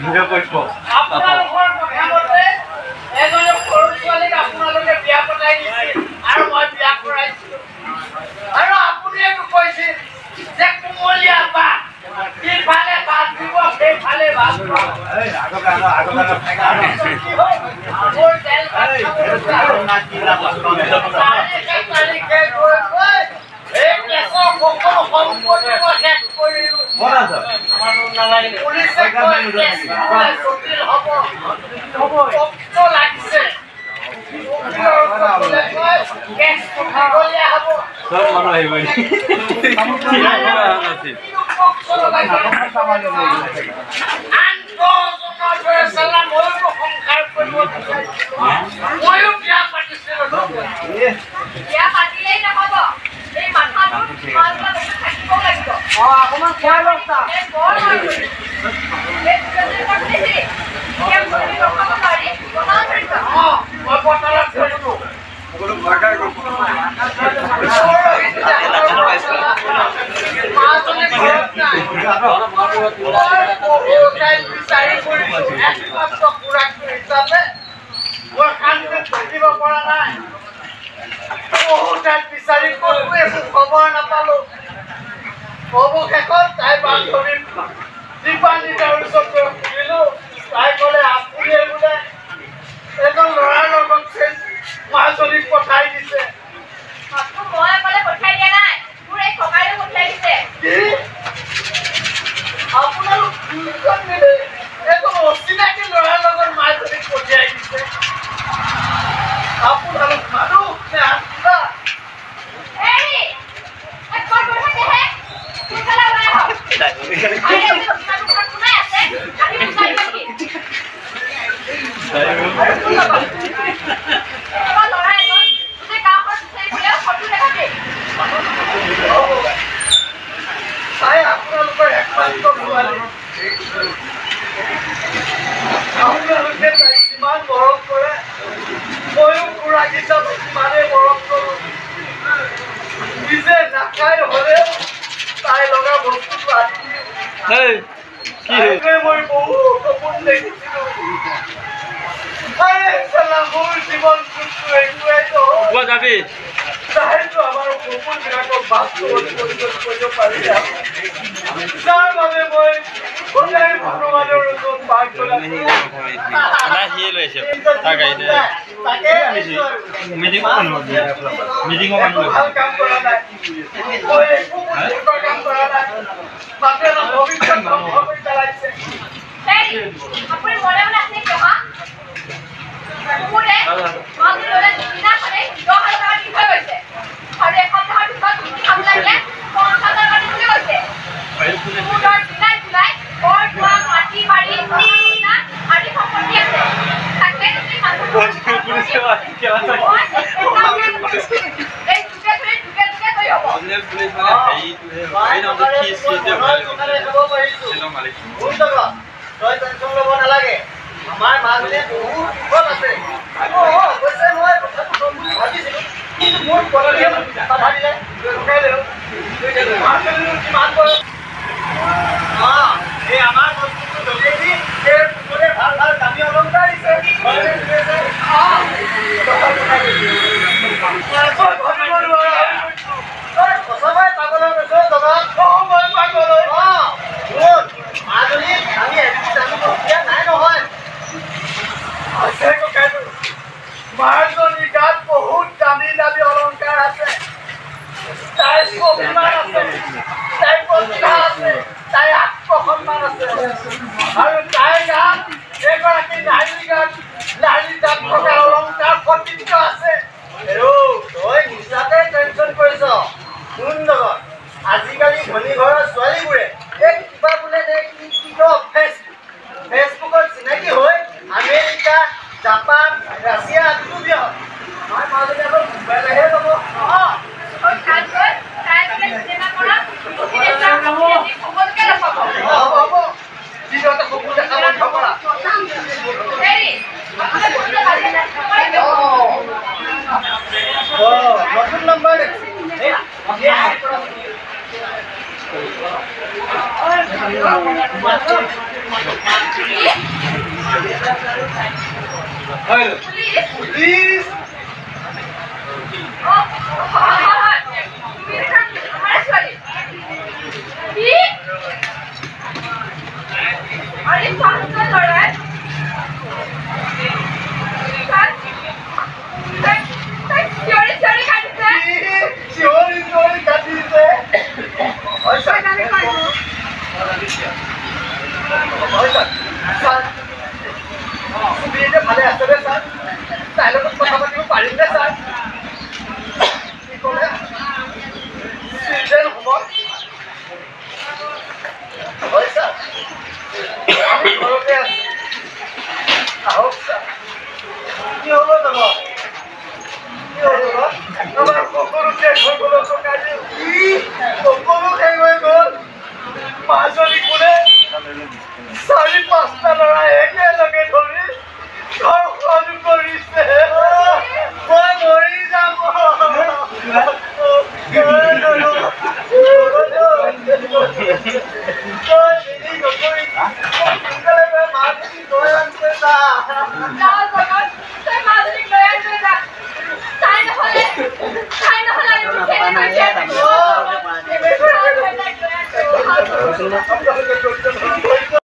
video কৰিব আপোনালোকৰ কথামতে এজনী সৰু ছোৱালীক আপোনালোকে বিয়া পতাই দিছিল আৰু মই বিয়া কৰাইছিলো আৰু আপুনিয়েতো কৈছিল যে কুমলীয়া বাট ইফালে বাট দিব সেইফালে বাট দিব মোৰ তেল ভাত তাৰিখে গৈ এই কেছৰ সকলো সম্পত্তি মই শেষ কৰিলো পুলিচে কয় কেছ জটিল হ'ব লাগিছে কেছ দীঘলীয়া হ'ব চব মানুহ আহিব ময়ো বিয়া পাতিছিলো বিয়া পাতিলেই নহ'ব এই মাথাটোত তোমালোকৰ বস্তু থাকিব লাগিব অকণমান খোৱাই লওক বৰ মাৰিব মই পতালত ধৰিলো খবৰ নাপালো অৱশেষত তাই বান্ধৱী দীপান্বিতাৰ ওচৰত সুধিলো তাই ক'লে আপুনি বোলে এজন ল'ৰাৰ লগত মাজুলীক পঠাই দিছে মই অকলে পঠিয়াই দিয়া নাই মোৰ এই ককাইও পঠিয়াই দিছে আপোনালোক দুজন মিলি এজন অচিনাকি ল'ৰাৰ লগত মাজুলীক পঠিয়াই দিছে আপোনালোক মানুহ নে আত্মা হেৰি একবাৰ পঠাইছেহে সোনকালে ওলাই আহক কোনে আছে আজি বুজাই নেকি ল'ৰা এজন গোটেই গাঁওখন বিচাৰি ফুৰিলেও ফটো দেখাবি তাই আপোনালোকৰ একমাত্ৰ ছোৱালী আপোনালোকে তাইক যিমান মৰম কৰে ময়ো খুৰা হিচাপে সিমানেই মৰম কৰোঁ নিজে নাখাই হ'লেও তাই লগা বস্তুটো আনি মই বহুত সপোন দেখিছিলো মোৰ জীৱন যাবি তাইতো আমাৰ সপোনবিলাকক বাস্তৱত পৰিণত কৰিব পাৰিলে যাৰ বাবে মই সদায় ভগৱানৰ ওচৰত প্ৰাৰ্থনা ভাল কাম কৰা নাই মই একো কাম কৰা নাই মাত্ৰ এটা ভৱিষ্যত ধ্বংস কৰি পেলাইছে আপুনি মনে মনে আছে কিয় হা কুকুৰে মাজুলীলৈ দিনাখনে 10,000 টকা দি থৈ গৈছে আৰু এসপ্তাহৰ পিছত তুমি খাব লাগিলে 50,000 টকা দি থৈ গৈছে কুকুৰৰ দিনাই জুলাই ঘৰ দুৱাৰ মাটি বাৰী আদি সম্পত্তি আছে তাকে তুমি মানুহ এই যুগে কৰি হ'ব তই টেনশ্যন ল'ব নালাগে আমাৰ মাজুলীত বহুত বিপদ আছে অৱশ্যে মই কথাটো ক'ম বুলি ভাবিছিলোঁ কিন্তু মোৰ পদকে বাধা দিলে কিমান বয়স এই আমাৰ বস্তুটো দলিয়াই সেই পুকুৰে ভাল ভাল দামী অলংকাৰ দিছে সঁচাকৈ পাগলৰ পিছত জগত মই পাগল মাজুলীত আমি একো জানিব নাই নহয় মাৰজনীৰ গাত বহুত দামী দামী অলংকাৰ আছে তাইৰ স্বাভিমান আছে তাইৰ প্ৰতিভা আছে তাইৰ আত্মসন্মান আছে আৰু তাইৰ গাত এগৰাকী নাৰীৰ গাত নাৰীৰ গাত থকা অলংকাৰ প্ৰতিত্ব আছে তই নিচাতে টেনশ্যন কৰিছ শুন জগত আজিকালি ধনী ঘৰৰ ছোৱালীবোৰে এই কিবা বোলে ফেচবুকত চিনাকি হৈ আমেৰিকা জাপান ৰাছিয়া আদিতো বিয়া হয় মই মাজতে আকৌ মোবাইলেহে ল'ব হ'ব দিনতে সপোন দেখা বন্ধ কৰা নতুন নম্বৰ পুলিচ প্লিজ অ হয় তুমি এটা আমাৰ ছোৱালী কি আৰে পাঁচটা লড়াই চিঞৰি কাটিছে চিঞৰি কাটিছে ভালে আছে নে ছাৰ তাইৰ লগত কথা পাতিব পাৰিম নে ছাৰ কি ক'লে চিলড্ৰেন হ'ব হয় ছাৰ আমি ঘৰতে আছো আহক ছাৰ কি হ'ব যাব কি হ'ব আমাৰ সকলো শেষ হৈ গ'ল চৰকাৰী সকলো শেষ হৈ গ'ল মাজনী কোনে 4-5টা ল'ৰা একেলগে ধৰি ধৰ্ষণ কৰিছে মই মৰি যাম যাও জগত তই মাজনীক লৈ আনিবি যা তাই নহ'লে আমি খেলি গৈছে